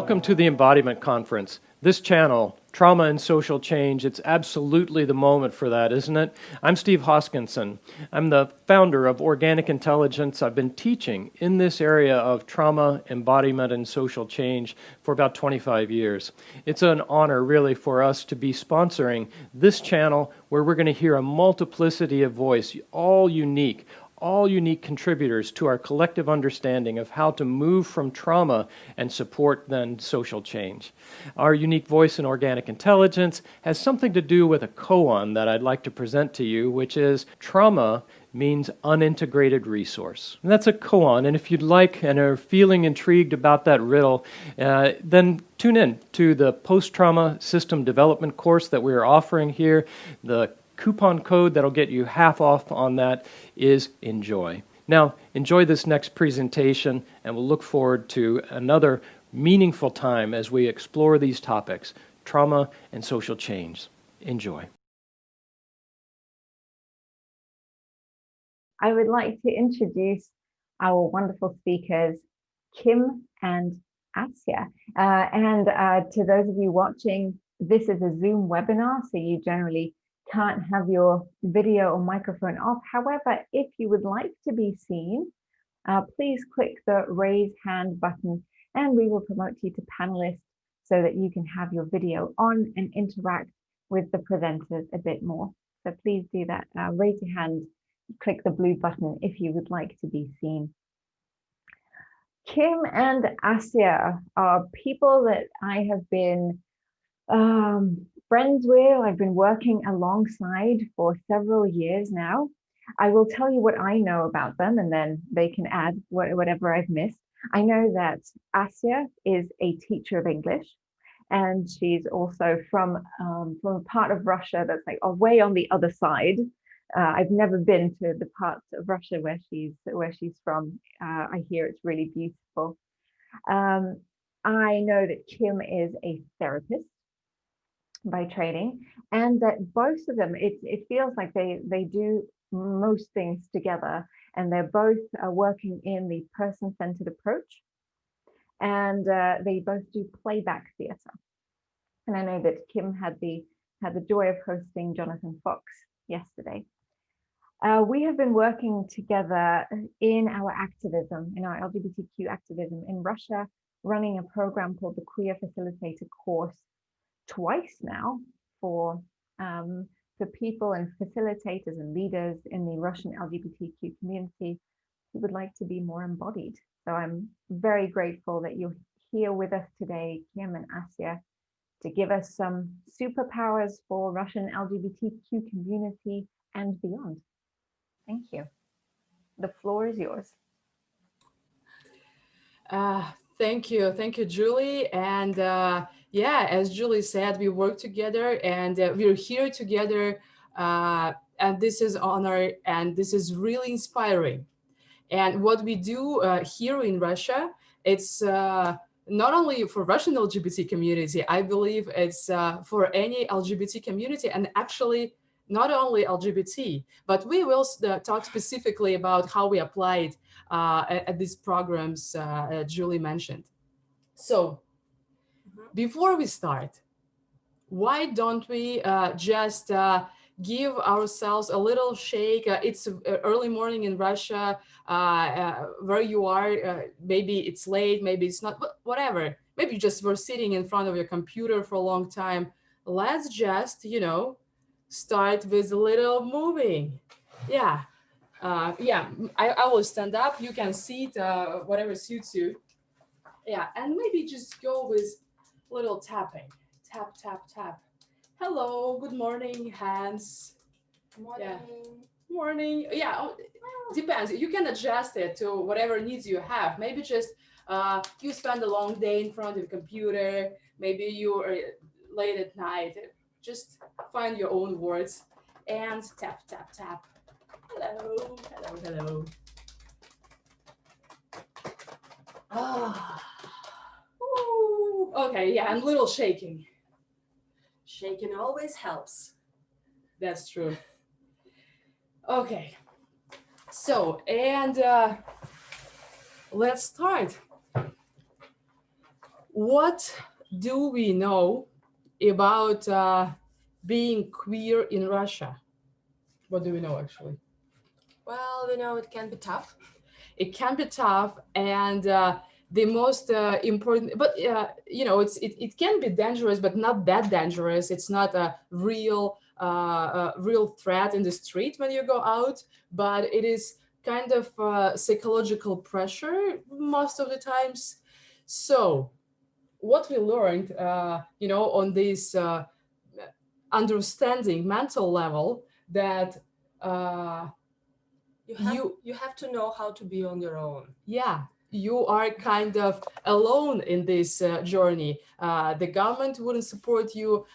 Welcome to the Embodiment Conference. This channel, Trauma and Social Change, it's absolutely the moment for that, isn't it? I'm Steve Hoskinson. I'm the founder of Organic Intelligence. I've been teaching in this area of trauma, embodiment, and social change for about 25 years. It's an honor, really, for us to be sponsoring this channel where we're going to hear a multiplicity of voice, all unique contributors to our collective understanding of how to move from trauma and support then social change. Our unique voice in organic intelligence has something to do with a koan that I'd like to present to you, which is trauma means unintegrated resource. And that's a koan, and if you'd like and are feeling intrigued about that riddle, then tune in to the post-trauma system development course that we're offering here. The coupon code that'll get you half off on that is ENJOY. Now, enjoy this next presentation, and we'll look forward to another meaningful time as we explore these topics, trauma and social change. Enjoy. I would like to introduce our wonderful speakers, Kim and Asya. To those of you watching, this is a Zoom webinar, so you generally can't have your video or microphone off. However, if you would like to be seen, please click the raise hand button and we will promote you to panelist so that you can have your video on and interact with the presenters a bit more. So please do that. Raise your hand, click the blue button if you would like to be seen. Kim and Asya are people that I have been friends with. I've been working alongside for several years now. I will tell you what I know about them and then they can add whatever I've missed. I know that Asya is a teacher of English and she's also from a part of Russia that's like way on the other side. I've never been to the parts of Russia where she's from. I hear it's really beautiful. I know that Kim is a therapist by training, and that both of them, it feels like they do most things together, and they're both working in the person-centered approach, and they both do playback theatre. And I know that Kim had the joy of hosting Jonathan Fox yesterday. We have been working together in our activism, in our LGBTQ activism in Russia, running a program called the Queer Facilitator course twice now for people and facilitators and leaders in the Russian LGBTQ community who would like to be more embodied. So I'm very grateful that you're here with us today, Kim and Asya, to give us some superpowers for Russian LGBTQ community and beyond. Thank you. The floor is yours. Thank you, Julie. And yeah, as Julie said, we work together and we're here together. And this is honor and this is really inspiring. And what we do here in Russia, it's not only for Russian LGBT community, I believe it's for any LGBT community, and actually not only LGBT, but we will talk specifically about how we apply it at these programs Julie mentioned. So before we start, why don't we just give ourselves a little shake? It's early morning in Russia, where you are, maybe it's late, maybe it's not, but whatever. Maybe just we're sitting in front of your computer for a long time. Let's just, start with a little moving. Yeah, I will stand up. You can sit, whatever suits you. Yeah, and maybe just go with little tapping. Tap, tap, tap. Hello, good morning, hands. Morning. Yeah. Morning. Yeah, depends. You can adjust it to whatever needs you have. Maybe just you spend a long day in front of the computer. Maybe you are late at night. Just find your own words and tap, tap, tap. Hello, hello, hello. Ah. Ooh. Okay, yeah, and little shaking. Shaking always helps. That's true. Okay. So, and let's start. what do we know about being queer in Russia? What do we know actually? Well, we know it can be tough. It can be tough, and the most important, but you know, it can be dangerous, but not that dangerous. It's not a real threat in the street when you go out, but it is kind of psychological pressure most of the times. So what we learned, you know, on this understanding mental level, that You have to know how to be on your own. yeah, you are kind of alone in this journey. The government wouldn't support you.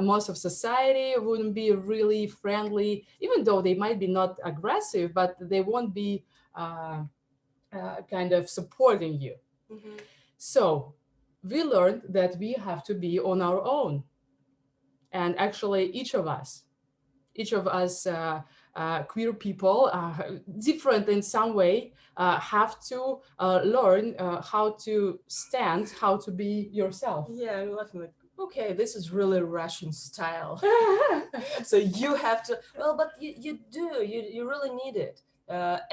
Most of society wouldn't be really friendly, even though they might be not aggressive, but they won't be kind of supporting you. Mhm. So we learned that we have to be on our own. And actually, each of us, queer people, different in some way, have to learn how to stand, how to be yourself. Yeah, I'm laughing like, okay, this is really Russian style. So you have to, well, but you do, you really need it.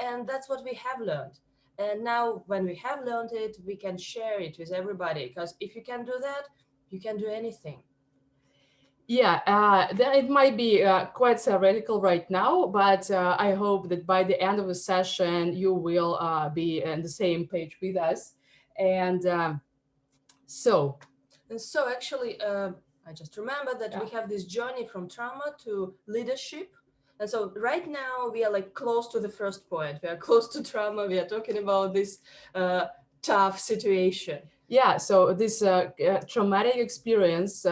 And that's what we have learned. And now when we have learned it, we can share it with everybody. Because if you can do that, you can do anything. Yeah, it might be quite theoretical right now, but I hope that by the end of the session, you will be on the same page with us. And so And so actually, I just remember that we Yeah. have this journey from trauma to leadership. And so right now we are like close to the first point. We are close to trauma. We are talking about this tough situation. yeah, so this traumatic experience,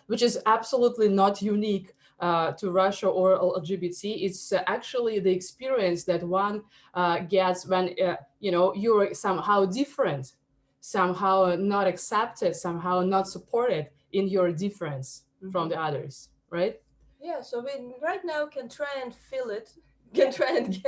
which is absolutely not unique to Russia or LGBT, it's actually the experience that one gets when you know, you're somehow different, somehow not accepted, somehow not supported in your difference from the others, right? Yeah, so we right now can try and feel it, can try and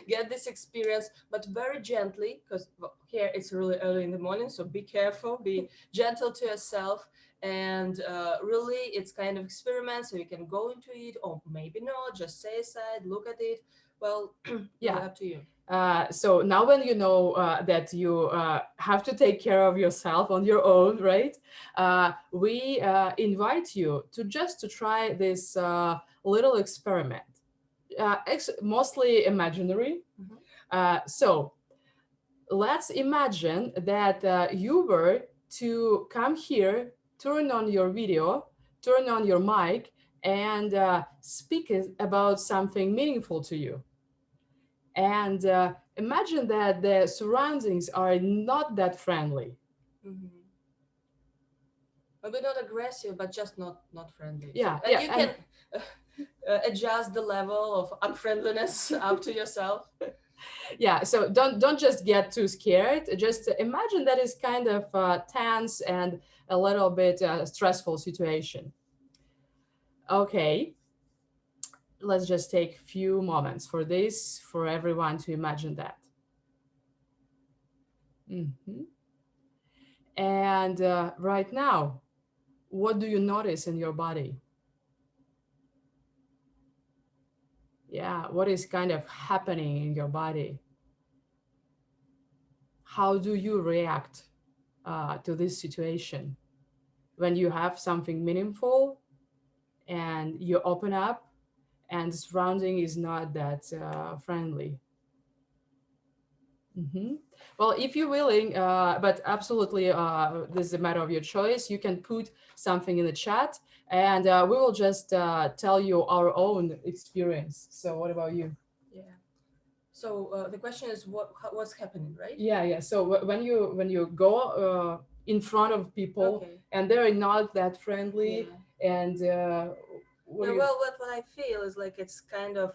get this experience, but very gently, because here it's really early in the morning, so be careful, be gentle to yourself, and really it's kind of experiment, so you can go into it, or maybe not, just stay aside, look at it. Well, Yeah. up to you. So now when you know that you have to take care of yourself on your own, right? We invite you to just to try this little experiment, mostly imaginary. So let's imagine that you were to come here, turn on your video, turn on your mic, and speak about something meaningful to you. And imagine that the surroundings are not that friendly. Maybe not aggressive, but just not friendly. Yeah, So, yeah, you can adjust the level of unfriendliness up to yourself. Yeah, so don't just get too scared. Just imagine that is kind of tense and a little bit stressful situation. Okay, let's just take a few moments for this, for everyone to imagine that. And right now, what do you notice in your body? Yeah, what is kind of happening in your body? How do you react to this situation? When you have something meaningful and you open up and the surrounding is not that friendly. Well, if you're willing, but absolutely, this is a matter of your choice. You can put something in the chat and we will just tell you our own experience. So what about you? Yeah. So the question is what's happening, right? Yeah. So when you go in front of people and they're not that friendly, and well, what I feel is like it's kind of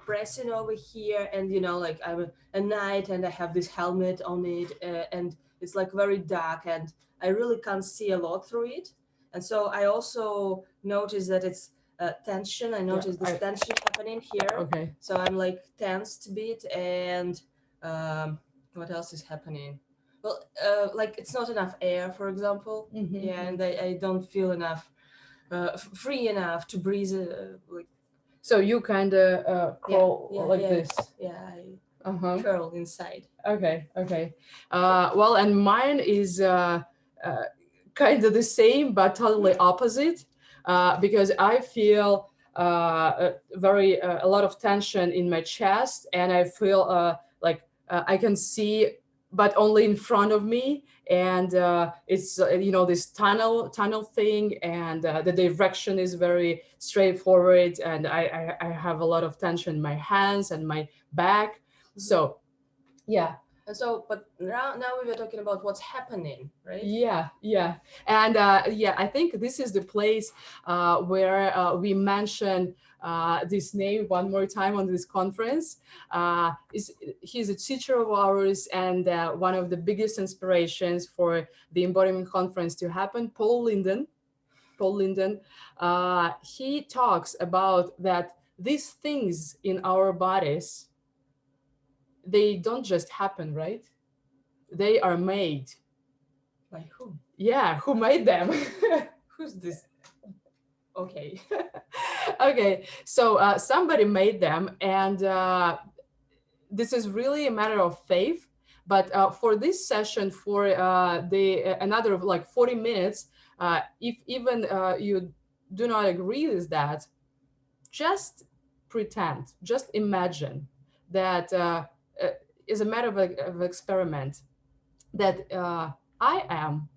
pressing over here, and you know, like I'm a knight and I have this helmet on it, and it's like very dark, and I really can't see a lot through it. And so I also notice that it's tension. I notice this tension happening here. Okay. So I'm like tensed a bit, and what else is happening? Well, like it's not enough air, for example. Yeah, and I don't feel enough, free enough to breathe. Like So you kind of crawl like this. Yeah, I curl inside. Okay, okay. Well, and mine is kind of the same, but totally opposite, because I feel a lot of tension in my chest, and I feel like I can see, but only in front of me, and it's this tunnel thing, and the direction is very straightforward, and I have a lot of tension in my hands and my back. So yeah. And so, but now we were talking about what's happening, right? Yeah, yeah. And yeah, I think this is the place where we mention this name one more time on this conference. He's a teacher of ours and one of the biggest inspirations for the Embodiment Conference to happen, Paul Linden. He talks about that these things in our bodies, they don't just happen, right? They are made. By who? Yeah, who made them? Who's this? Okay. Okay, so somebody made them, and this is really a matter of faith. But for this session, for another like 40 minutes, if even you do not agree with that, just pretend, just imagine that is a matter of experiment, that I am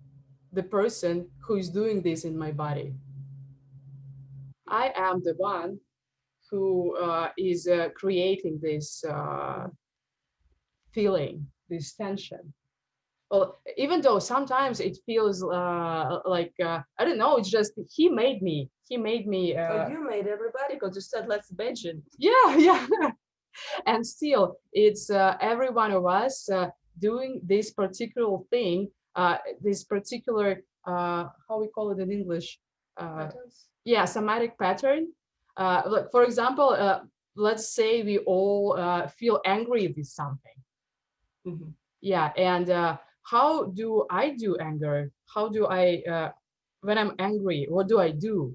the person who is doing this in my body. I am the one who is creating this feeling, this tension. Well, even though sometimes it feels like, I don't know, it's just he made me. He made me. Oh, you made everybody, because you said, let's imagine. Yeah, yeah. And still, it's every one of us doing this particular thing, this particular, how we call it in English? Yeah, somatic pattern. Like, for example, let's say we all feel angry with something. Yeah, and how do I do anger? How do I, when I'm angry, what do I do?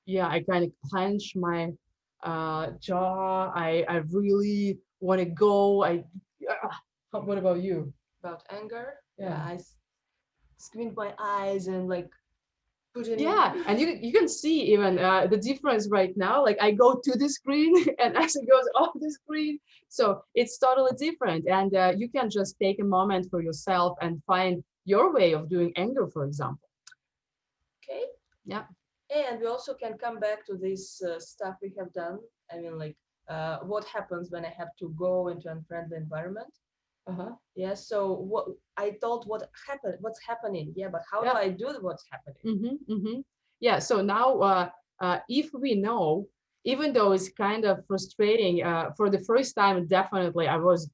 Yeah, I kind of clench my jaw. I really want to go. What about you? About anger? Yeah. I squint my eyes and like put in. Yeah, and you can see even the difference right now. Like I go to the screen and Asya goes off the screen. So it's totally different. And you can just take a moment for yourself and find your way of doing anger, for example. Okay. Yeah. And we also can come back to this stuff we have done. I mean, like what happens when I have to go into an unfriendly environment. Yeah, so what I told what's happening. Yeah, but how do I do what's happening? Yeah, so now if we know, even though it's kind of frustrating, for the first time, definitely I was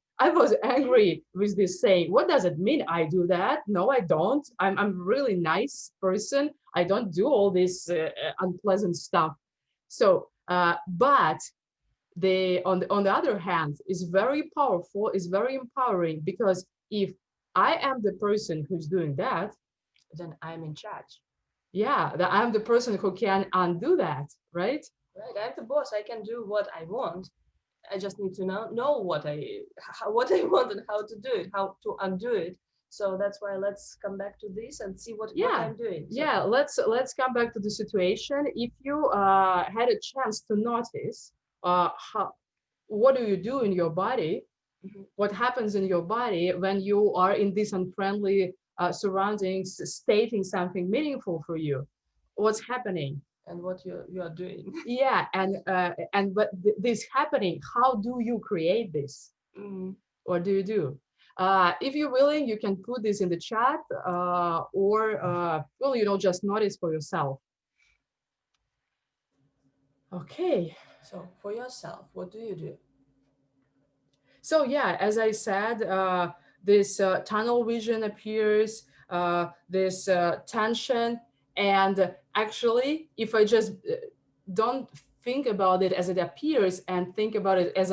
angry with this saying. What does it mean? I do that? No, I don't. I'm a really nice person. I don't do all this unpleasant stuff. So, but on the other hand, is very powerful, is very empowering, because if I am the person who's doing that, then I'm in charge. Yeah, that I'm the person who can undo that, right? Right, I'm the boss. I can do what I want. I just need to know what I want and how to do it, how to undo it. So that's why let's come back to this and see what I'm doing. So. Yeah, let's come back to the situation. If you had a chance to notice what do you do in your body, what happens in your body when you are in this unfriendly surroundings, stating something meaningful for you, what's happening and what you are doing. Yeah, and but this happening, how do you create this? What do you do? If you're willing, you can put this in the chat, or well, just notice for yourself. Okay. So for yourself, what do you do? So yeah, as I said, this tunnel vision appears, this tension, and actually, if I just don't think about it as it appears and think about it as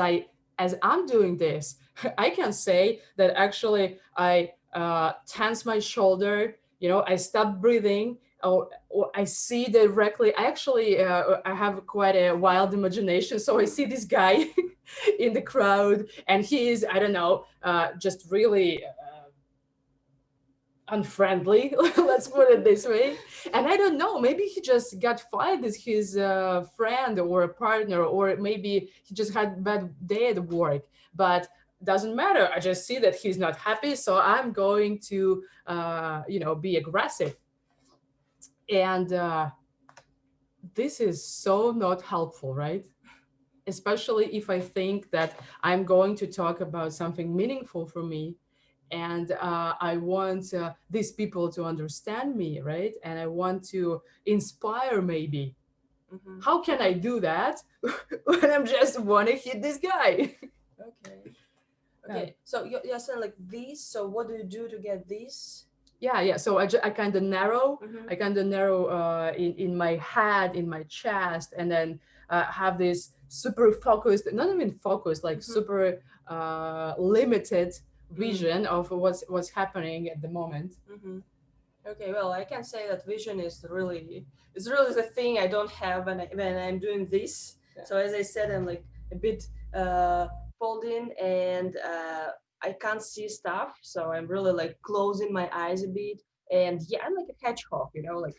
I'm doing this, I can say that actually I tense my shoulder, I stop breathing, or I see directly. I have quite a wild imagination, so I see this guy in the crowd, and he is, I don't know, just really unfriendly, let's put it this way. And I don't know, maybe he just got fired with his friend or a partner, or maybe he just had a bad day at work, but doesn't matter. I just see that he's not happy, so I'm going to be aggressive. And this is so not helpful, right? Especially if I think that I'm going to talk about something meaningful for me, and I want these people to understand me, right? And I want to inspire, maybe. How can I do that when I'm just want to hit this guy? Okay. Okay. So you're saying like this. So what do you do to get this? Yeah. So I kind of narrow. I kind of narrow in my head, in my chest, and then have this super focused, not even focused, like super limited vision of what's happening at the moment. Okay, well, I can say that vision is really the thing I don't have when I'm doing this. Yeah. So as I said, I'm like a bit folding, and I can't see stuff. So I'm really like closing my eyes a bit, and yeah, I'm like a hedgehog, like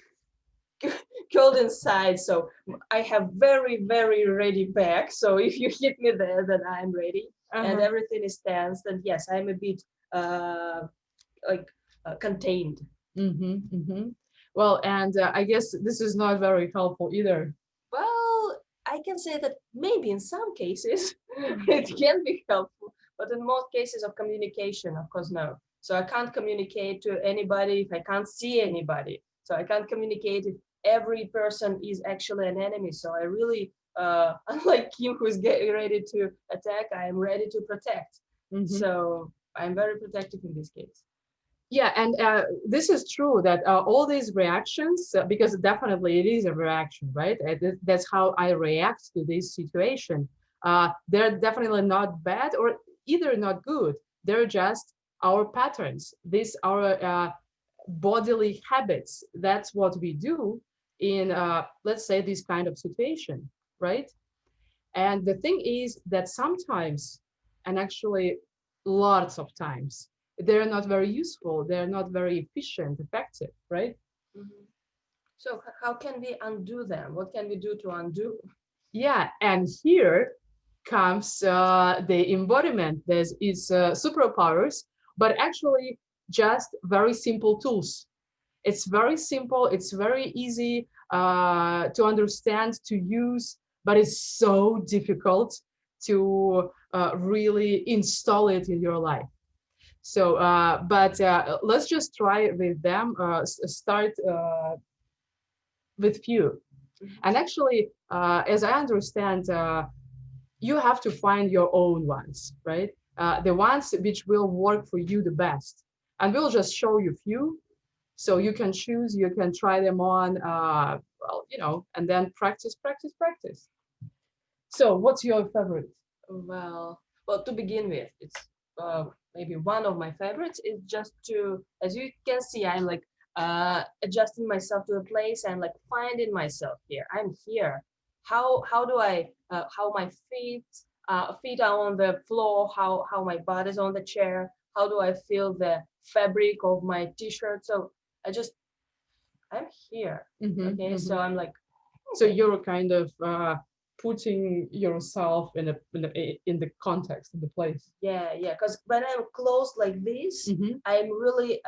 curled inside. So I have very, very ready back. So if you hit me there, then I'm ready, and everything is tense. Then yes, I'm a bit contained. Well, and I guess this is not very helpful either. Well, I can say that maybe in some cases it can be helpful, but in most cases of communication, of course, no. So I can't communicate to anybody if I can't see anybody. So I can't communicate if every person is actually an enemy. So I really, unlike Kim, who's getting ready to attack, I am ready to protect. So I'm very protective in this case. Yeah, and this is true that all these reactions, because definitely it is a reaction, right? That's how I react to this situation. They're definitely not bad or either not good. They're just our patterns. These are bodily habits. That's what we do in, let's say, this kind of situation, right? And the thing is that sometimes, and actually lots of times, they're not very useful. They're not very efficient, effective, right? So how can we undo them? What can we do to undo? Yeah, and here comes the embodiment. There's its superpowers, but actually just very simple tools. It's very simple. It's very easy to understand, to use, but it's so difficult to really install it in your life. So, but let's just try with them, start with few. And actually, as I understand, you have to find your own ones, right? The ones which will work for you the best. And we'll just show you few. So you can choose, you can try them on, and then practice, practice, practice. So what's your favorite? Well, to begin with, it's maybe one of my favorites is just to, as you can see, I'm like adjusting myself to a place. I'm like finding myself here. I'm here. How do I how my feet are on the floor, how my body's on the chair, how do I feel the fabric of my t-shirt. So I'm here. Okay, so I'm like, so you're kind of putting yourself in the context, in the place. Yeah, because when I'm closed like this, I'm really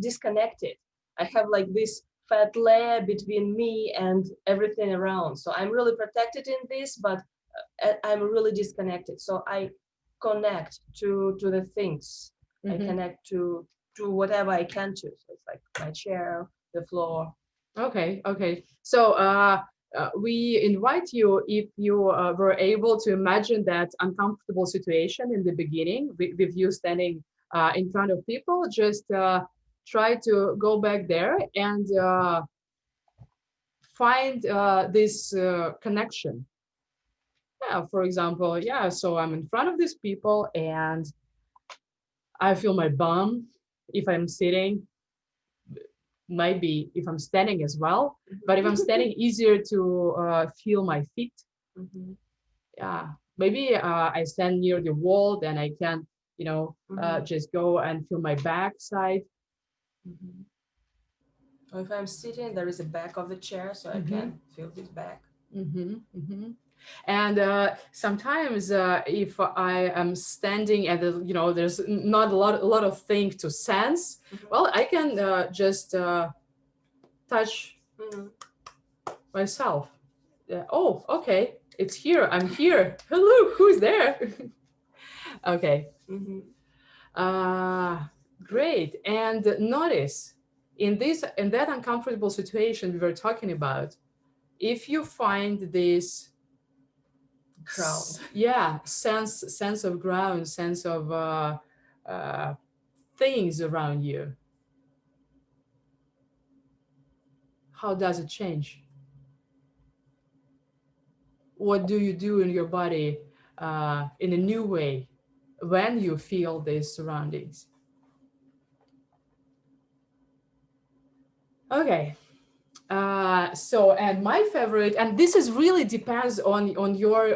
disconnected. I have like this fat layer between me and everything around. So I'm really protected in this, but I'm really disconnected. So I connect to the things. I connect to whatever I can to. So it's like my chair, the floor. Okay. So we invite you, if you were able to imagine that uncomfortable situation in the beginning with you standing in front of people, just try to go back there and find this connection. Yeah, for example, so I'm in front of these people and I feel my bum. If I'm sitting, might be if I'm standing as well. But if I'm standing, easier to feel my feet. Mhm. Yeah, maybe I stand near the wall, then I can, just go and feel my back side. Mhm. Or if I'm sitting, there is a back of the chair, so I can feel his back. And sometimes if I am standing and there's not a lot of things to sense, well, I can just touch myself. Oh, okay, it's here. I'm here. Hello, who's there? Okay. Great. And notice in that uncomfortable situation we were talking about, if you find this Ground. sense of ground, sense of things around you, how does it change? What do you do in your body in a new way when you feel these surroundings? Okay. So, and my favorite, and this is really depends on your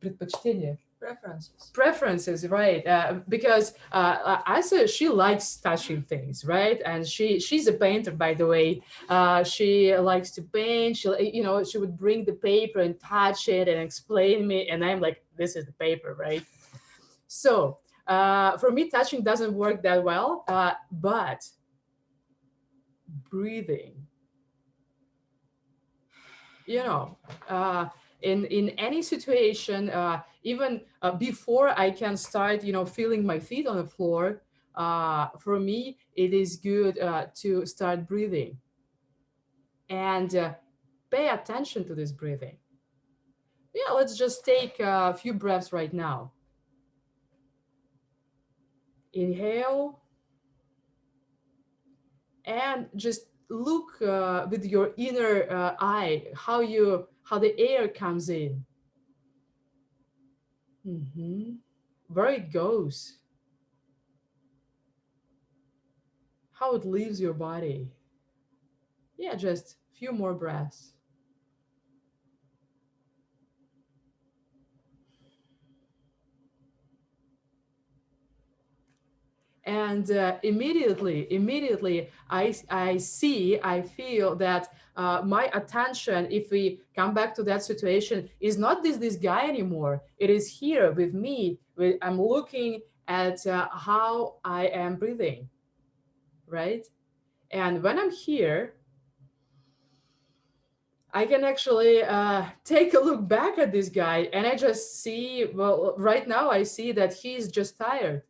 предпочтения. Preferences, right? Because Asya, she likes touching things, right? And she's a painter, by the way. She likes to paint. She would bring the paper and touch it and explain me, and I'm like, this is the paper, right? So for me, touching doesn't work that well, but breathing, in any situation, even before I can start feeling my feet on the floor, for me it is good to start breathing and pay attention to this breathing. Yeah, let's just take a few breaths right now. Inhale and just look with your inner eye how the air comes in, where it goes, how it leaves your body. Yeah, just a few more breaths. And immediately I feel that my attention, if we come back to that situation, is not this guy anymore. It is here with me. I'm looking at how I am breathing, right? And when I'm here, I can actually take a look back at this guy, and I just see, well, right now I see that he's just tired.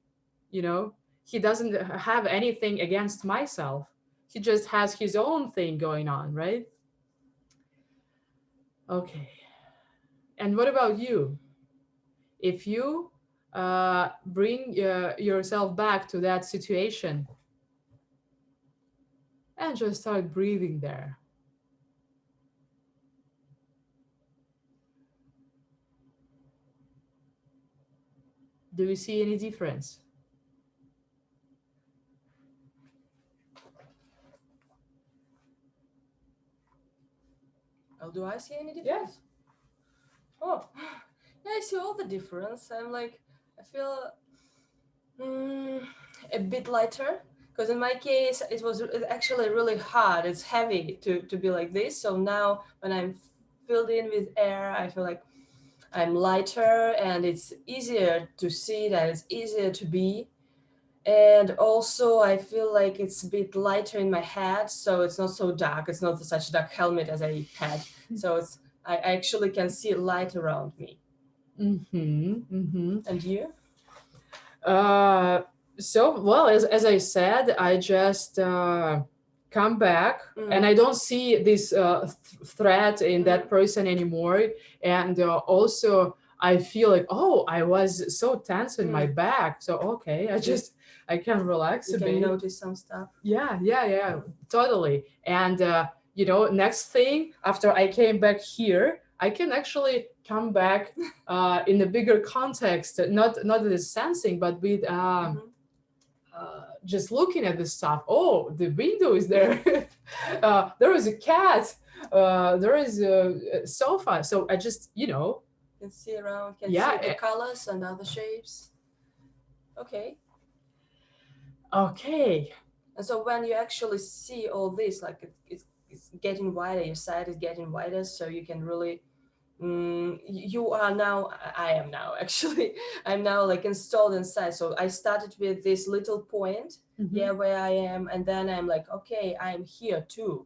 He doesn't have anything against myself. He just has his own thing going on, right? Okay. And what about you? If you bring yourself back to that situation and just start breathing there. Do you see any difference? Oh, do I see any difference? Yeah. Oh, yeah, I see all the difference. I feel a bit lighter, because in my case, it was actually really hard. It's heavy to be like this. So now when I'm filled in with air, I feel like I'm lighter, and it's easier to see that, it's easier to be. And also I feel like it's a bit lighter in my head, so it's not so dark. It's not such a dark helmet as I had. So I actually can see light around me. And you? So, well, as I said, I just come back and I don't see this threat in that person anymore. And also I feel like, oh, I was so tense in my back. So, okay, I can relax a bit. You can notice some stuff. Yeah, totally. And, next thing, after I came back here, I can actually come back in a bigger context, not with sensing, but with just looking at this stuff. Oh, the window is there. There is a cat. There is a sofa. So I just, Can see around, can Yeah, see the colors and other shapes. Okay. okay. And so when you actually see all this, like it's getting wider, your sight is getting wider, so you can really, you are now, I am now actually, I'm now like installed inside. So I started with this little point, yeah, where I am, and then I'm like, okay, I'm here too.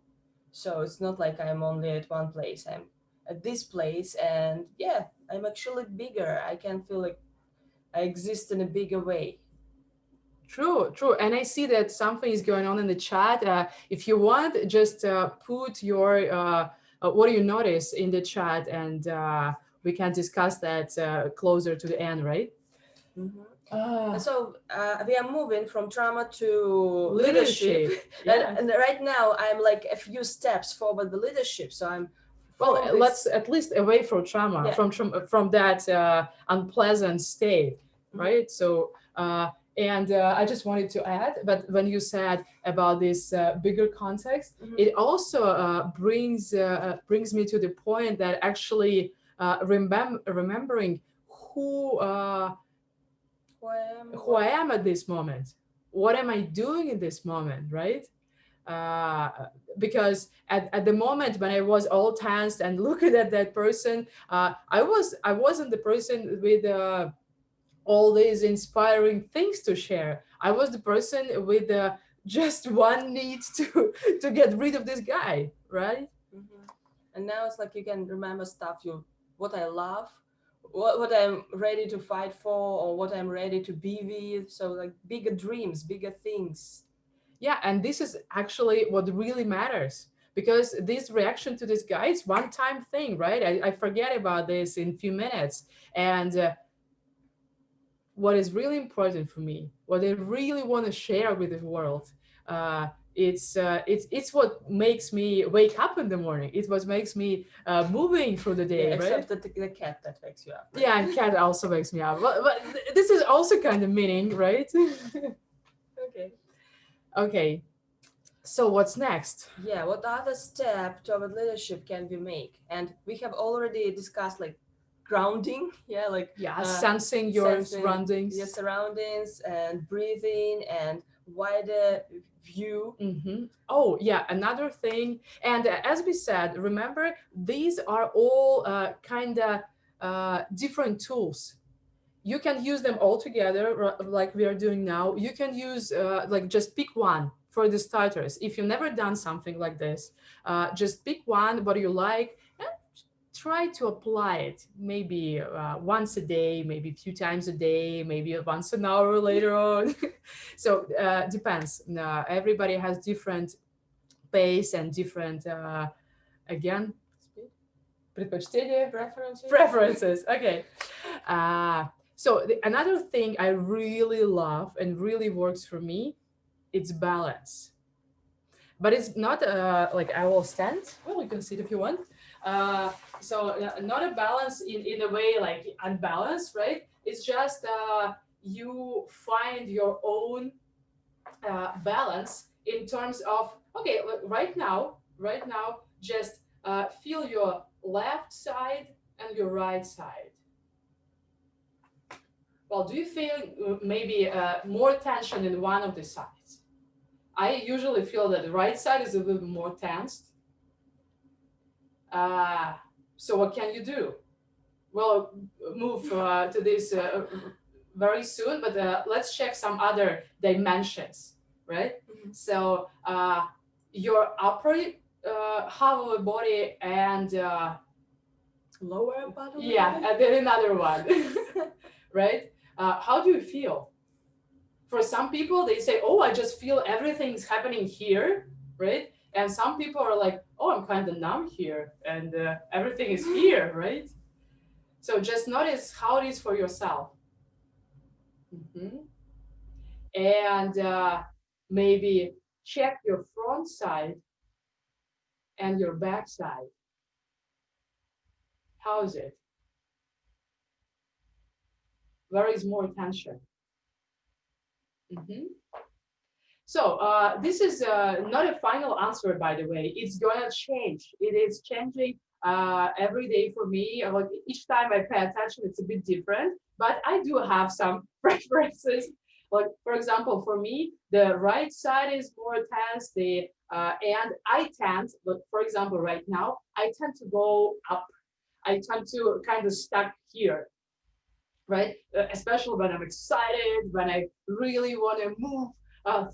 So it's not like I'm only at one place, I'm at this place, and yeah, I'm actually bigger. I can feel like I exist in a bigger way. True, true. And I see that something is going on in the chat. If you want, just put your what do you notice in the chat, and we can discuss that closer to the end, right? And so we are moving from trauma to Leadership. leadership. Yes. And right now I'm like a few steps forward the leadership. So I'm Well, from let's this, at least away from trauma, Yeah. from that unpleasant state, right? So, and I just wanted to add, but when you said about this bigger context, it also brings me to the point that actually remembering who who I am at this moment, what am I doing in this moment, right? uh, because at the moment when I was all tensed and looking at that person, I wasn't the person with all these inspiring things to share. I was the person with just one need to get rid of this guy, right? and now it's like you can remember stuff what I love, what I'm ready to fight for, or what I'm ready to be with. So like bigger dreams, bigger things. Yeah, and this is actually what really matters, because this reaction to this guy is one time thing, right? I forget about this in a few minutes. And what is really important for me, what I really want to share with the world, it's what makes me wake up in the morning. It's what makes me moving through the day, Yeah, right? except the cat that wakes you up. Right? Yeah, and cat also wakes me up. But this is also kind of meaning, right? Okay. Okay. So what's next? Yeah, what other step toward leadership can we make? And we have already discussed like grounding, yeah, like Sensing your surroundings. your surroundings, and breathing, and wider view. Oh yeah, another thing. And as we said, remember, these are all kind of different tools. You can use them all together, like we are doing now. You can use like just pick one for the starters. If you've never done something like this, just pick one what you like and try to apply it. Maybe once a day, maybe a few times a day, maybe once an hour later on. So depends. Everybody has different pace and different again предпочтения, preferences. Okay. So another thing I really love and really works for me, it's balance. But it's not like I will stand. Well, you can sit if you want. So not a balance in a way like unbalanced, right? It's just you find your own balance in terms of, okay, right now, just feel your left side and your right side. Well, do you feel maybe more tension in one of the sides? I usually feel that the right side is a little more tensed. So what can you do? We'll move to this very soon, but let's check some other dimensions, right? So your upper half of the body and lower part of the yeah, body? and then another one, right? How do you feel? For some people, they say, oh, I just feel everything's happening here, right? And some people are like, oh, I'm kind of numb here, and everything is here, right? So just notice how it is for yourself. And maybe check your front side and your back side. How is it? Where is more tension? Mhm. So this is not a final answer, by the way. It's gonna change. It is changing every day for me. Like each time I pay attention, it's a bit different. But I do have some preferences. Like for example, for me, the right side is more tense. And I tend, but for example, right now, I tend to go up. I tend to kind of stuck here, right? Especially when I'm excited, when I really want to move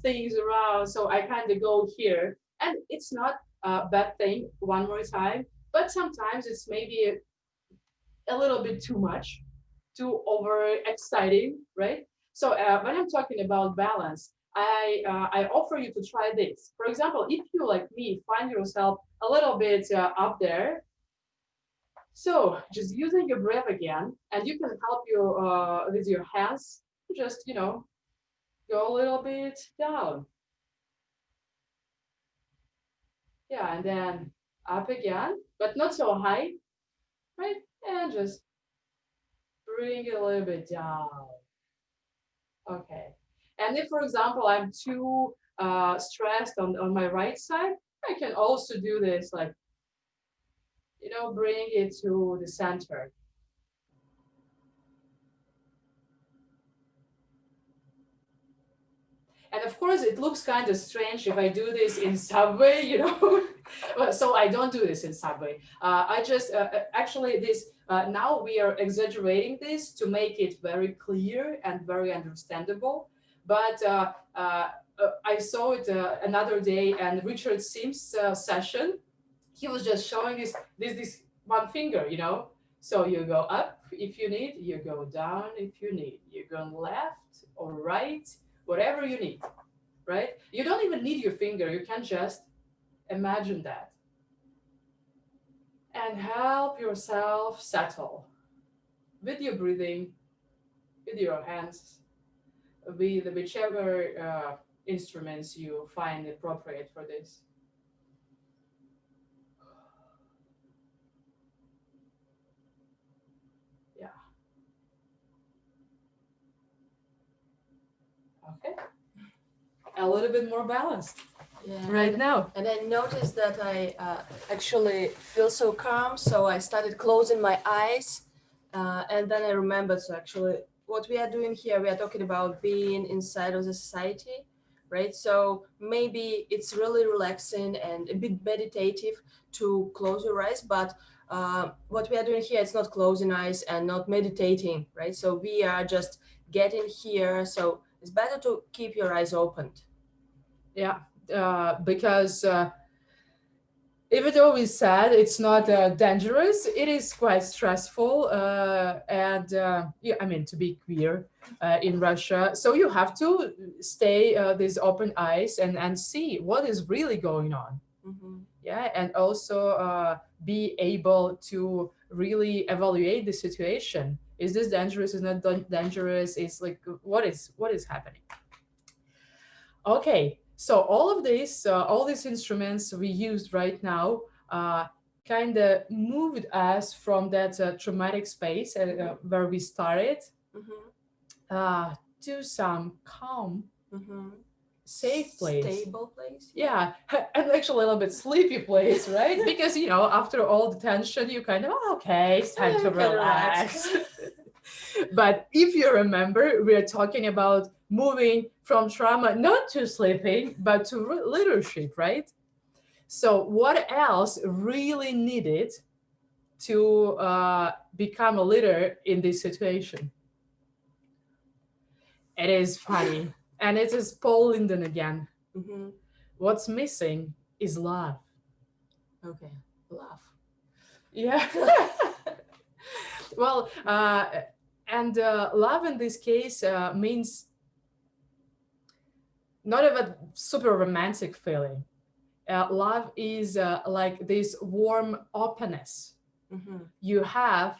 things around. So I kind of go here. And it's not a bad thing, one more time, but sometimes it's maybe a little bit too much, too over exciting, right? So when I'm talking about balance, I offer you to try this. For example, if you, like me, find yourself a little bit up there, so just using your breath again, and you can help you with your hands, just, go a little bit down. Yeah, and then up again, but not so high, right? And just bring it a little bit down. Okay. And if, for example, I'm too stressed on my right side, I can also do this, like, bring it to the center. And of course, it looks kind of strange if I do this in subway. So I don't do this in subway. I just actually this now we are exaggerating this to make it very clear and very understandable. But I saw it another day, and Richard Sims' session. He was just showing this one finger. So you go up if you need, you go down if you need, you go left or right, whatever you need, right? You don't even need your finger. You can just imagine that and help yourself settle with your breathing, with your hands, with whichever instruments you find appropriate for this. Yeah. Okay. A little bit more balanced. Yeah, right now. And I noticed that I actually feel so calm. So I started closing my eyes. And then I remembered, so actually, what we are doing here, we are talking about being inside of the society, right? So maybe it's really relaxing and a bit meditative to close your eyes. But what we are doing here, it's not closing eyes and not meditating, right? So we are just getting here. So it's better to keep your eyes opened. Yeah, because even though we said it's not dangerous, it is quite stressful. And yeah, I mean, to be queer in Russia, so you have to stay these open eyes and see what is really going on. Mm-hmm. Yeah, and also be able to really evaluate the situation. Is this dangerous? Is not dangerous? Is like what is happening? Okay, so all these instruments we used right now, kind of moved us from that traumatic space where we started Mm-hmm. to some calm, Mm-hmm. safe place. Stable place. Yeah, and actually a little bit sleepy place, right? Because after all the tension, you kind of okay, it's time to You can relax. But if you remember, we're talking about moving from trauma not to sleeping, but to leadership, right? So, what else really needed to become a leader in this situation? It is funny. And it is Paul Linden again. Mm-hmm. What's missing is love. Okay. Love. Yeah. Well, and love in this case means not a super romantic feeling. Love is like this warm openness Mm-hmm. you have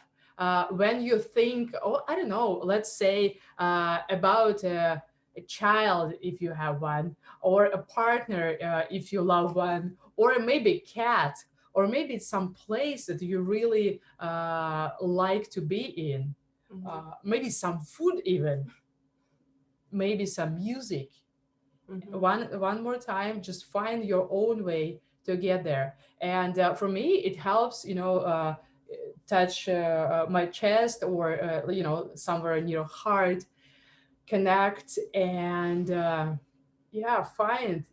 when you think, oh, I don't know, let's say about a child if you have one, or a partner if you love one, or maybe a cat, or maybe some place that you really like to be in, Mm-hmm. maybe some food even. maybe some music. Mhm. One more time, just find your own way to get there. And for me, it helps, touch my chest, or somewhere in your heart, connect, and yeah, find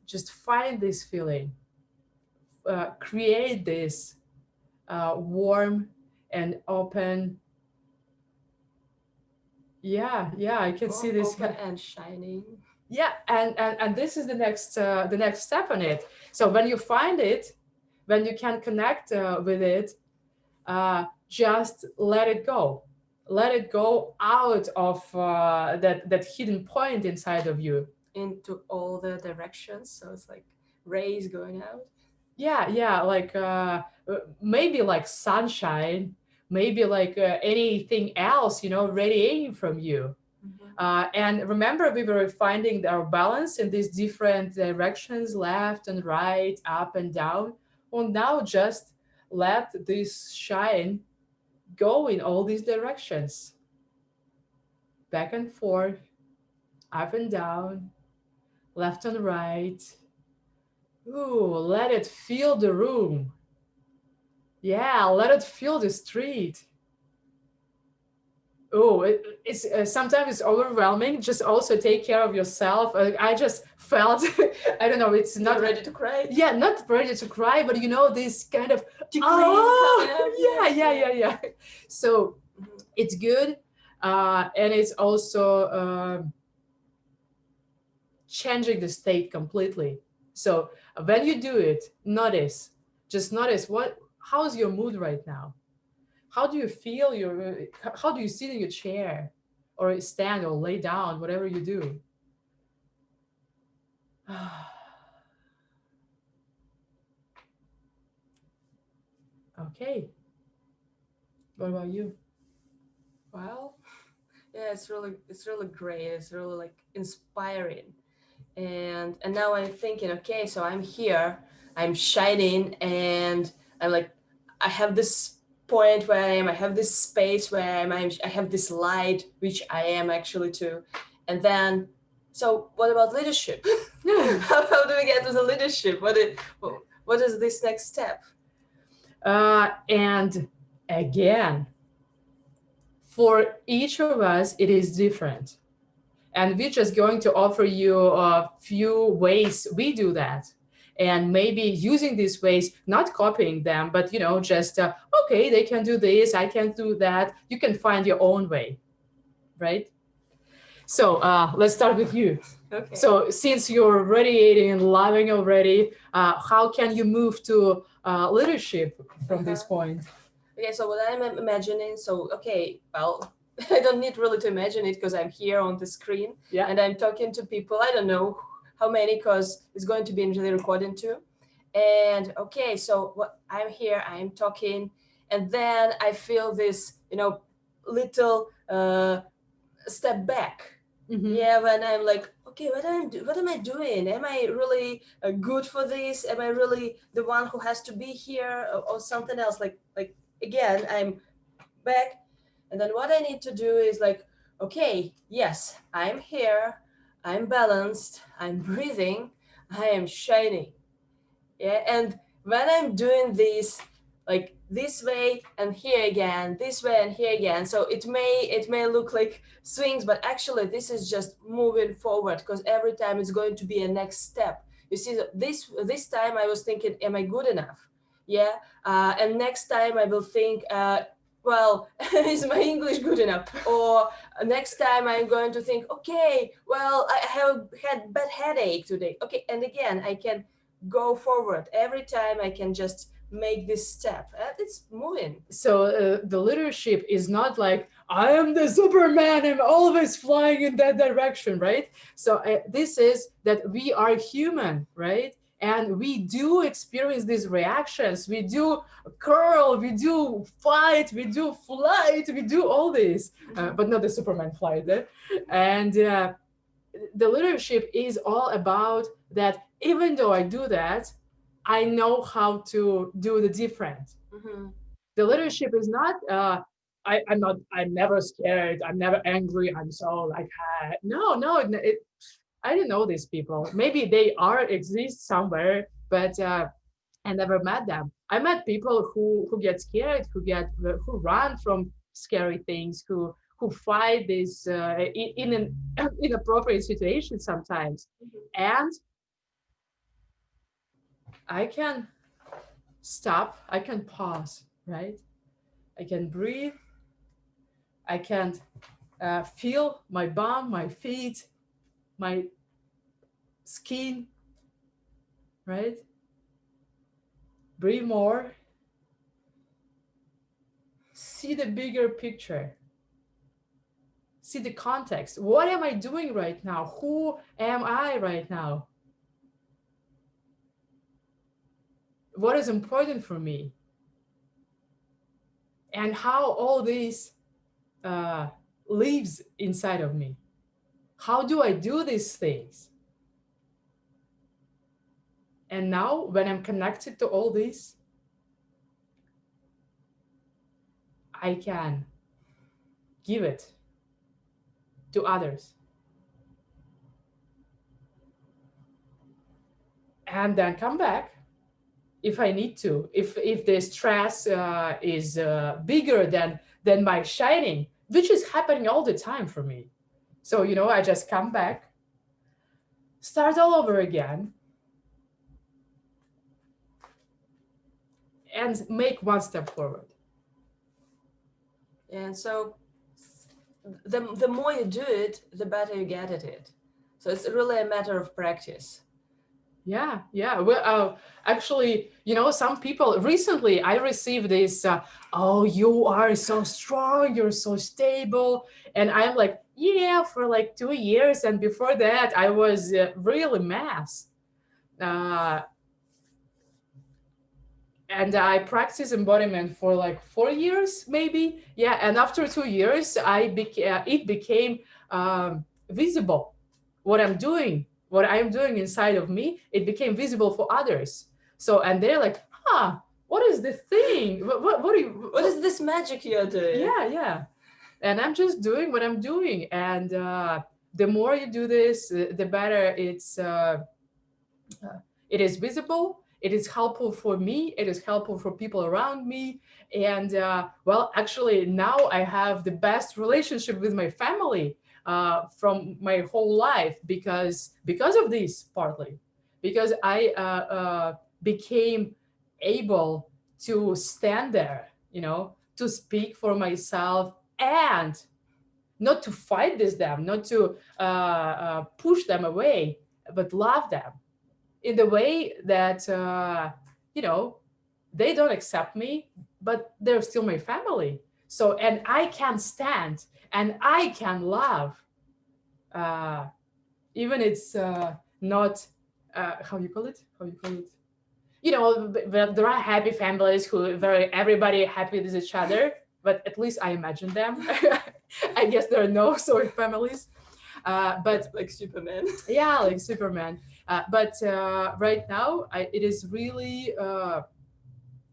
this feeling, create this warm and open. Yeah, I can see Warm, this. open, and shining. Yeah, and this is the next step on it. So when you find it, when you can connect with it, just let it go. Let it go out of that hidden point inside of you. Into all the directions. So it's like rays going out. Yeah, like maybe like sunshine, maybe like anything else, radiating from you. Mhm. And remember, we were finding our balance in these different directions, left and right, up and down. Well, now just let this shine go in all these directions, back and forth, up and down, left and right. Ooh, let it fill the room. Yeah, let it fill the street. Oh, it's sometimes it's overwhelming. Just also take care of yourself. I just felt, I don't know, it's Not not ready to cry. yeah, not ready to cry, but this kind of Tickling coming up. yeah. So Mhm. it's good, and it's also changing the state completely. So when you do it, just notice how's your mood right now. How do you feel how do you sit in your chair, or stand, or lay down, whatever you do? Okay, what about you? Well, yeah, it's really great. It's really like inspiring. And now I'm thinking, okay, so I'm here, I'm shining, and I'm like, I have this point where I have this space where I have this light, which I am actually too. And then, so what about leadership? How do we get to the leadership? What is this next step? And again, for each of us, it is different. And we're just going to offer you a few ways we do that. And maybe using these ways, not copying them, but just okay, they can do this, I can do that. You can find your own way, right? So let's start with you. Okay. So since you're radiating and loving already, how can you move to leadership from this point? Okay, so what I'm imagining, so okay, well, I don't need really to imagine it because I'm here on the screen, Yeah. and I'm talking to people. I don't know how many because it's going to be in the recording too. And okay, so what I'm here, I'm talking, and then I feel this, little step back. Mhm. Yeah, when I'm like, okay, what am I doing? Am I really good for this? Am I really the one who has to be here, or something else? Like again, I'm back, and then what I need to do is like, okay, yes, I'm here, I'm balanced, I'm breathing, I am shining. Yeah, and when I'm doing this, like this way and here again, this way and here again, so it may look like swings, but actually this is just moving forward, because every time it's going to be a next step. You see, this time I was thinking, am I good enough? Yeah. And next time I will think, well, is my English good enough? Or next time I'm going to think, okay, well, I have had bad headache today. Okay, and again I can go forward. Every time I can just make this step. It's moving. So the leadership is not like, I am the Superman, I'm always flying in that direction, right? So this is that we are human, right? And we do experience these reactions. We do curl, we do fight, we do flight, we do all this, but not the Superman flight. And the leadership is all about that. Even though I do that, I know how to do the different. Mm-hmm. The leadership is not I'm never scared. I'm never angry. I'm so like, no, I didn't know these people. Maybe they exist somewhere, but I never met them. I met people who get scared, who run from scary things, who fight this in an inappropriate situation sometimes, and I can stop. I can pause, right? I can breathe. I can feel my bum, my feet, my skin, right? Breathe more. See the bigger picture. See the context. What am I doing right now? Who am I right now? What is important for me? And how all this lives inside of me. How do I do these things? And now, when I'm connected to all this, I can give it to others. And then come back if I need to. If the stress is bigger than my shining, which is happening all the time for me. So, I just come back, start all over again, and make one step forward. And so the more you do it, the better you get at it. So it's really a matter of practice. Yeah. Well, actually, some people recently, I received this, oh, you are so strong, you're so stable. And I'm like, yeah, for like 2 years. And before that, I was really mess. And I practiced embodiment for like 4 years, maybe. Yeah. And after 2 years, it became visible. What I'm doing inside of me, it became visible for others. So, and they're like, what is the thing? What is this magic you're doing? Yeah. And I'm just doing what I'm doing. And the more you do this, the better it is visible. It is helpful for me. It is helpful for people around me. And well, actually, now I have the best relationship with my family from my whole life because of this, partly because I became able to stand there, to speak for myself and not to fight them, not to push them away, but love them in the way that they don't accept me, but they're still my family. So, and I can stand and I can love, even it's not how you call it. There are happy families who everybody happy with each other, but at least I imagine them. I guess there are no sort of families, but like Superman. Yeah, like Superman. But right now, it is really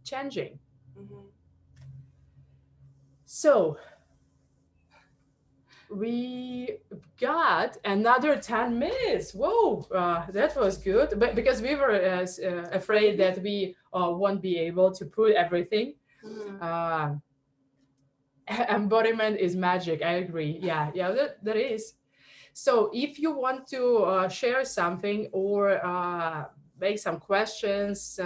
changing. Mm-hmm. So we got another 10 minutes. Whoa, that was good. But because we were afraid that we won't be able to put everything. Mm-hmm. Embodiment is magic. I agree. Yeah, that is. So if you want to share something or make some questions,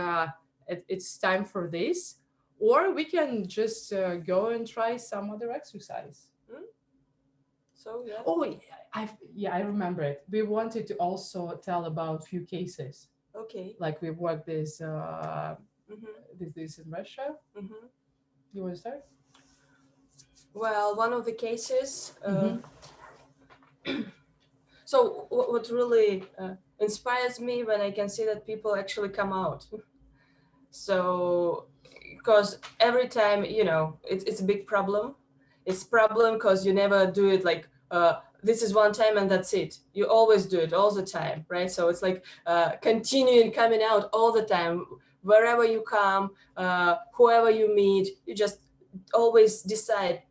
it's time for this. Or we can just go and try some other exercise. So yeah. Oh, I remember it. We wanted to also tell about few cases. Okay. Like we worked this this in Russia. Mm-hmm. You want to start? Well, one of the cases. So what really inspires me when I can see that people actually come out. So, because every time, it's a big problem. It's problem because you never do it like, this is one time and that's it. You always do it all the time, right? So it's like continuing coming out all the time. Wherever you come, whoever you meet, you just always decide,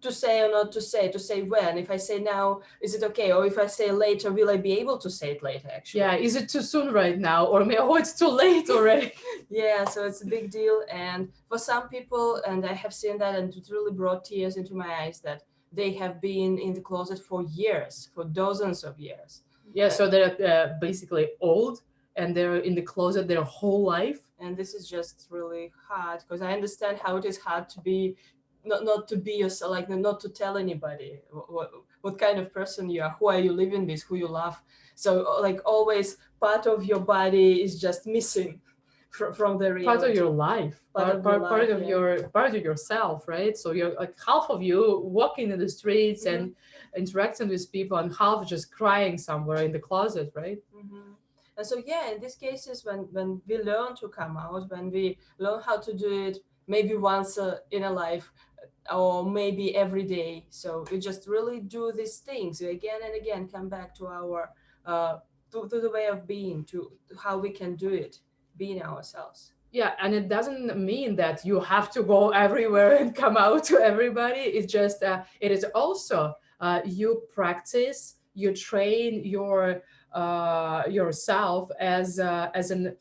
to say or not to say when. If I say now, is it okay? Or if I say later, will I be able to say it later, actually? Yeah, is it too soon right now? Or oh, it's too late already. Yeah, so it's a big deal. And for some people, and I have seen that, and it really brought tears into my eyes, that they have been in the closet for years, for dozens of years. Yeah, so they're basically old and they're in the closet their whole life. And this is just really hard, because I understand how it is hard to be, not to be yourself, like not to tell anybody what kind of person you are, who are you living with, who you love. So like always part of your body is just missing from the reality. Part of your life, part of yourself, right? So you're like half of you walking in the streets and interacting with people, and half just crying somewhere in the closet, right? And so yeah, in these cases, when we learn to come out, when we learn how to do it, maybe once in a life, or maybe every day, so we just really do these things again and again, come back to our to the way of being, to how we can do it, being ourselves. Yeah, and it doesn't mean that you have to go everywhere and come out to everybody. It's just it is also you practice, you train yourself as an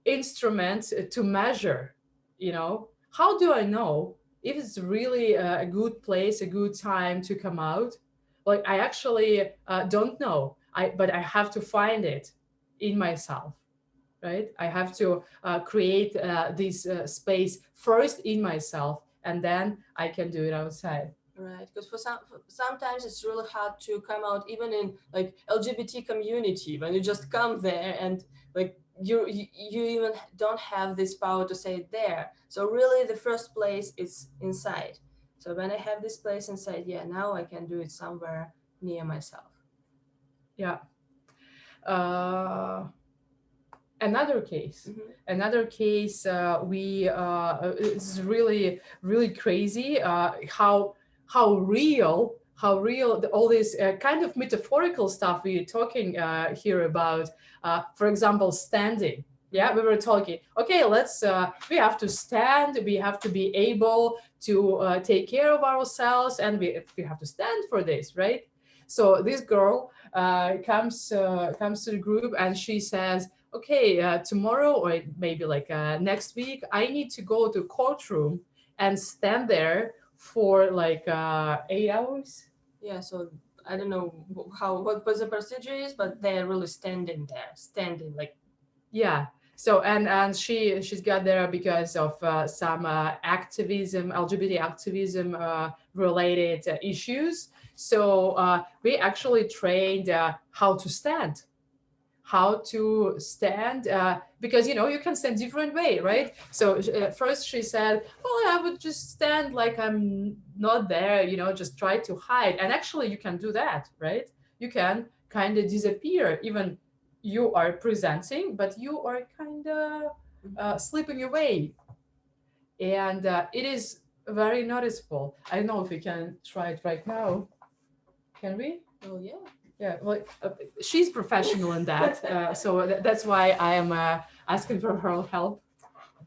instrument to measure. You know, how do I know if it's really a good place, a good time to come out? Like I actually don't know. But I have to find it in myself. Right? I have to create this space first in myself, and then I can do it outside. Right, because sometimes it's really hard to come out, even in like LGBT community, when you just come there and like you even don't have this power to say it there. So really the first place is inside. So when I have this place inside, yeah, now I can do it somewhere near myself. Yeah. Another case, it's really crazy how real all this kind of metaphorical stuff we're talking here about. For example, standing. Yeah, we were talking, okay, we have to stand, we have to be able to take care of ourselves, and we have to stand for this, right? So this girl comes to the group and she says, okay, tomorrow or maybe like next week, I need to go to courtroom and stand there for like 8 hours. Yeah, so I don't know what the procedure is, but they're really standing like. Yeah. So and she's got there because of some activism, LGBT activism related issues. So we actually trained how to stand because you can stand different way, right? So first she said, well, I would just stand like I'm not there, just try to hide. And actually you can do that, right? You can kind of disappear, even you are presenting, but you are kind of slipping away. And it is very noticeable. I don't know if we can try it right now. Can we? Oh yeah. Yeah, well, she's professional in that, so that's why I am asking for her help.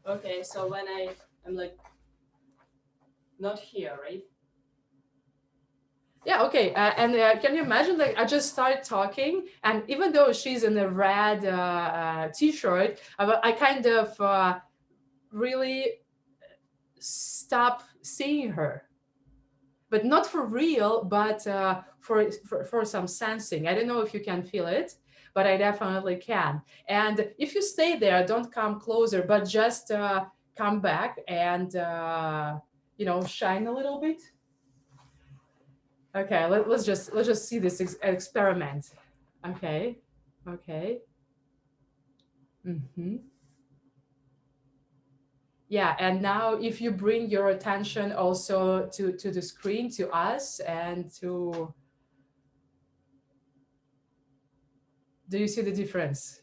Okay, so when I'm like not here, right? Yeah, okay, and can you imagine, like, I just started talking, and even though she's in a red t-shirt, I kind of really stop seeing her. But not for real, but for some sensing. I don't know if you can feel it, but I definitely can. And if you stay there, don't come closer, but just come back and shine a little bit. Okay, let's just see this experiment. Okay. Yeah, and now if you bring your attention also to the screen, to us, and do you see the difference?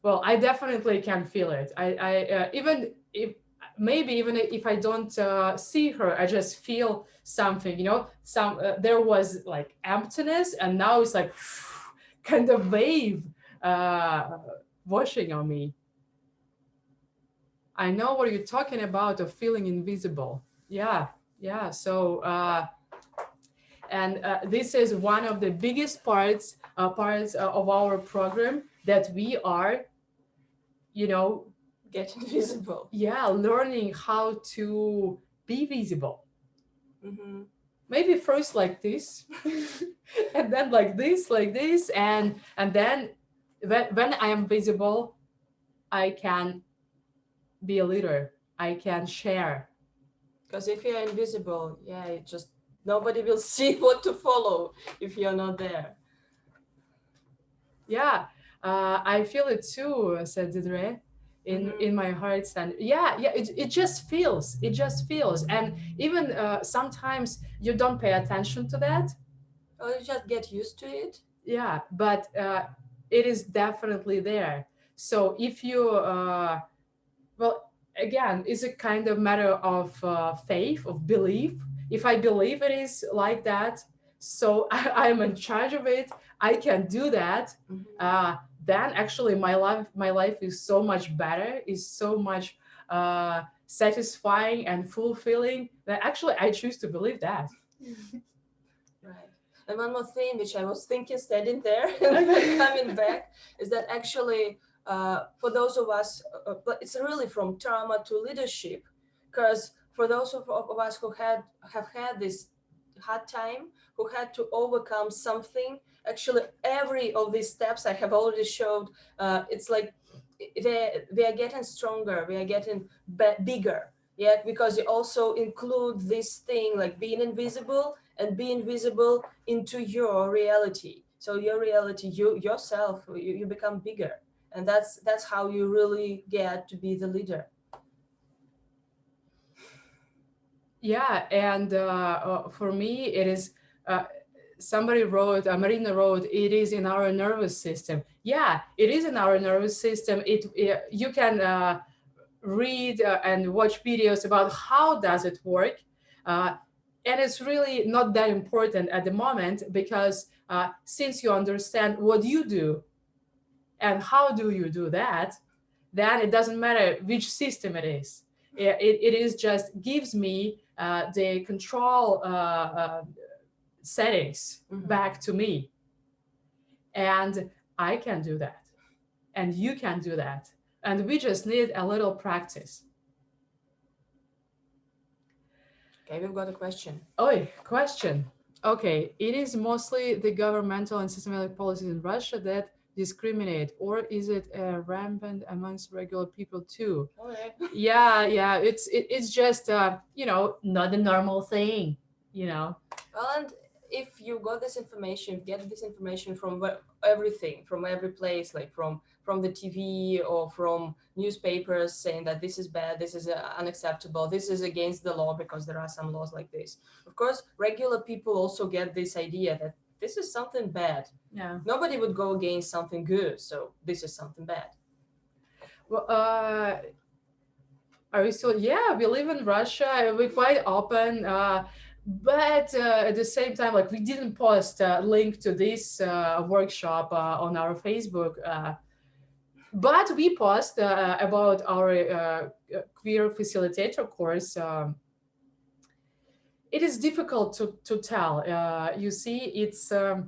Well, I definitely can feel it. I even if I don't see her, I just feel something, there was like emptiness, and now it's like kind of wave washing on me. I know what you're talking about, of feeling invisible. Yeah, Yeah. So, and this is one of the biggest parts of our program, that we are, you know, Getting visible. yeah, learning how to be visible. Mm-hmm. Maybe first like this, and then like this, and then when I am visible, I can be a leader. I can share. Because if you're invisible, yeah, it just nobody will see what to follow if you're not there. Yeah, I feel it too, said Didre, in my heart. And yeah, it just feels. And even sometimes you don't pay attention to that. Or you just get used to it. Yeah, but it is definitely there. So if you, well, again, it's a kind of matter of faith, of belief. If I believe it is like that, so I'm in charge of it, I can do that. Then actually my life is so much better, is so much satisfying and fulfilling, that actually I choose to believe that. Right. And one more thing which I was thinking, standing there and then coming back, is that actually for those of us, but it's really from trauma to leadership, because for those of us who have had this hard time, who had to overcome something, actually every of these steps I have already showed, it's like they are getting stronger, we are getting bigger. Yeah, because you also include this thing like being invisible and being visible into your reality. So your reality, you yourself, you become bigger, and that's how you really get to be the leader. Yeah, and for me, it is. Somebody wrote, Marina wrote, it is in our nervous system. Yeah, it is in our nervous system. You can read and watch videos about how does it work, and it's really not that important at the moment, because since you understand what you do and how do you do that, then it doesn't matter which system it is. It is just gives me the control settings back to me, and I can do that, and you can do that, and we just need a little practice. Okay, we've got a question. Oh, question. Okay, it is mostly the governmental and systematic policies in Russia that discriminate, or is it rampant amongst regular people too? Okay. Yeah, it's just not a normal thing, Well, and if you got this information, get this information from everything, from every place, like from the TV or from newspapers saying that this is bad, this is unacceptable, this is against the law, because there are some laws like this. Of course, regular people also get this idea that this is something bad. Yeah. Nobody would go against something good, so this is something bad. Well, are we still? Yeah, we live in Russia. We're quite open. But at the same time, like, we didn't post a link to this workshop on our Facebook, but we post about our queer facilitator course. It is difficult to tell. You see, it's a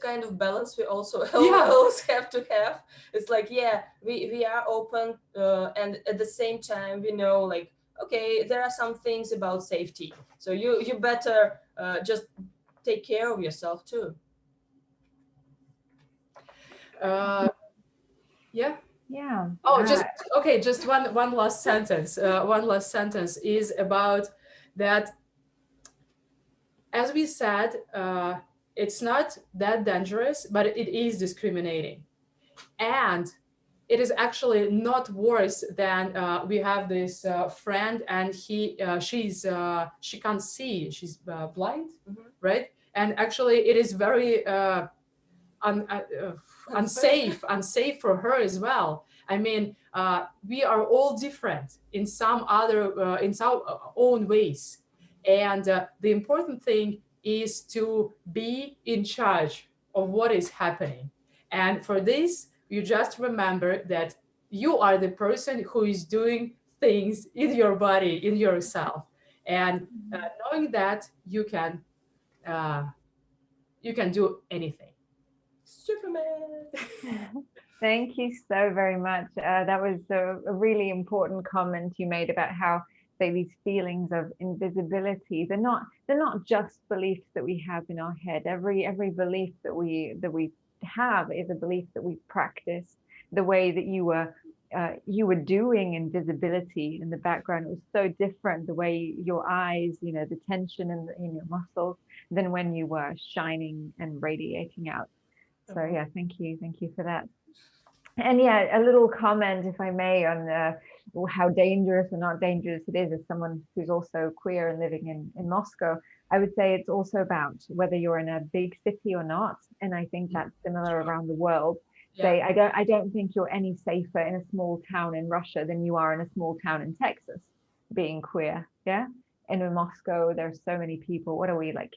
kind of balance we also Yeah. always have to have. It's like, yeah, we are open, and at the same time we know, like, okay, there are some things about safety, so you better just take care of yourself too. Yeah. Yeah. Oh, just one last sentence. One last sentence is about that. As we said, it's not that dangerous, but it is discriminating, and it is actually not worse than we have this friend, and she can't see, she's blind, right? And actually, it is very unsafe for her as well. I mean, we are all different in some own ways, and the important thing is to be in charge of what is happening. And for this, you just remember that you are the person who is doing things in your body, in yourself, And knowing that you can do anything. Superman. Thank you so very much. That was a really important comment you made about how, say, these feelings of invisibility, they're not just beliefs that we have in our head. Every belief that we have is a belief that we practice. The way that you were doing invisibility in the background, it was so different. The way your eyes, the tension in your muscles, than when you were shining and radiating out. So yeah, thank you for that. And yeah, a little comment, if I may, on how dangerous or not dangerous it is. As someone who's also queer and living in Moscow, I would say it's also about whether you're in a big city or not. And I think that's similar around the world. Say, I don't think you're any safer in a small town in Russia than you are in a small town in Texas, being queer. Yeah. And in Moscow, there's so many people. What are we, like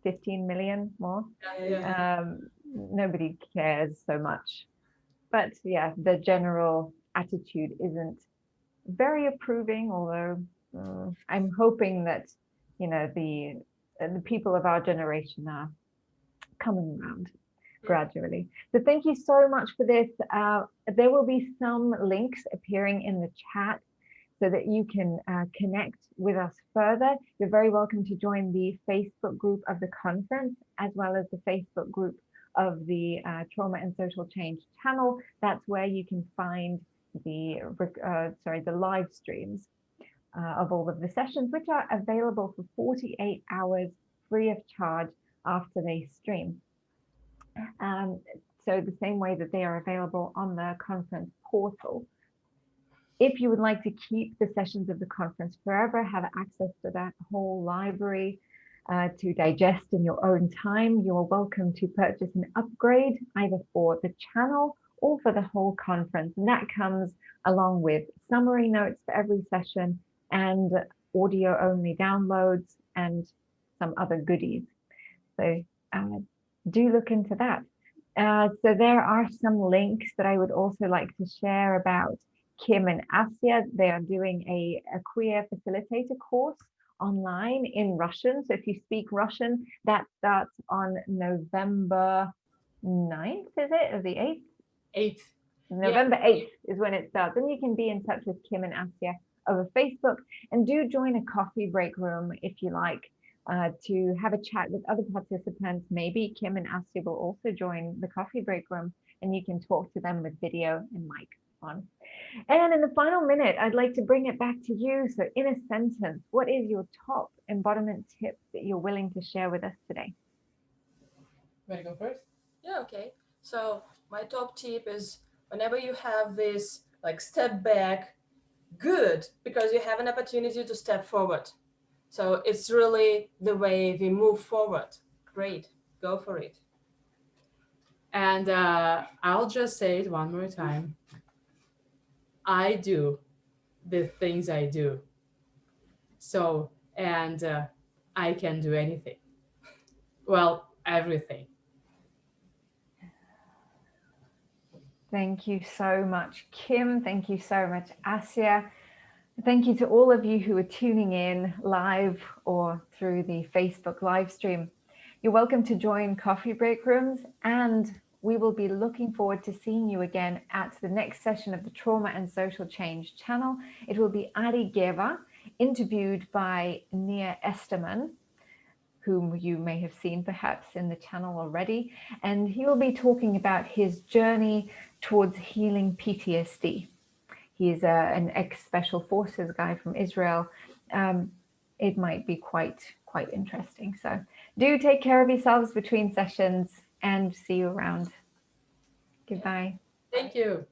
15 million more? Nobody cares so much. But yeah, the general attitude isn't very approving, although I'm hoping that, the people of our generation are coming around gradually. So thank you so much for this. There will be some links appearing in the chat so that you can connect with us further. You're very welcome to join the Facebook group of the conference, as well as the Facebook group of the Trauma and Social Change channel. That's where you can find the live streams of all of the sessions, which are available for 48 hours free of charge after they stream. So the same way that they are available on the conference portal. If you would like to keep the sessions of the conference forever, have access to that whole library, to digest in your own time, you are welcome to purchase an upgrade either for the channel or for the whole conference. And that comes along with summary notes for every session and audio only downloads and some other goodies. So do look into that. So there are some links that I would also like to share about Kim and Asya. They are doing a queer facilitator course online in Russian. So if you speak Russian, that starts on November 9th, is it? Or the 8th? 8th. November 8th is when it starts. And you can be in touch with Kim and Asya over Facebook. And do join a coffee break room if you like, to have a chat with other participants. Maybe Kim and Asya will also join the coffee break room and you can talk to them with video and mic on. And in the final minute, I'd like to bring it back to you. So in a sentence, what is your top embodiment tip that you're willing to share with us today? Want to go first? Yeah, okay. So my top tip is, whenever you have this like step back, good, because you have an opportunity to step forward. So it's really the way we move forward. Great, go for it. And I'll just say it one more time. I do the things I do. So, and I can do anything. Well, everything. Thank you so much, Kim. Thank you so much, Asya. Thank you to all of you who are tuning in live or through the Facebook live stream. You're welcome to join coffee break rooms, and we will be looking forward to seeing you again at the next session of the Trauma and Social Change channel. It will be Ari Geva, interviewed by Nia Esterman, whom you may have seen perhaps in the channel already. And he will be talking about his journey towards healing PTSD. He's an ex-Special Forces guy from Israel. It might be quite interesting. So do take care of yourselves between sessions and see you around. Goodbye. Thank you.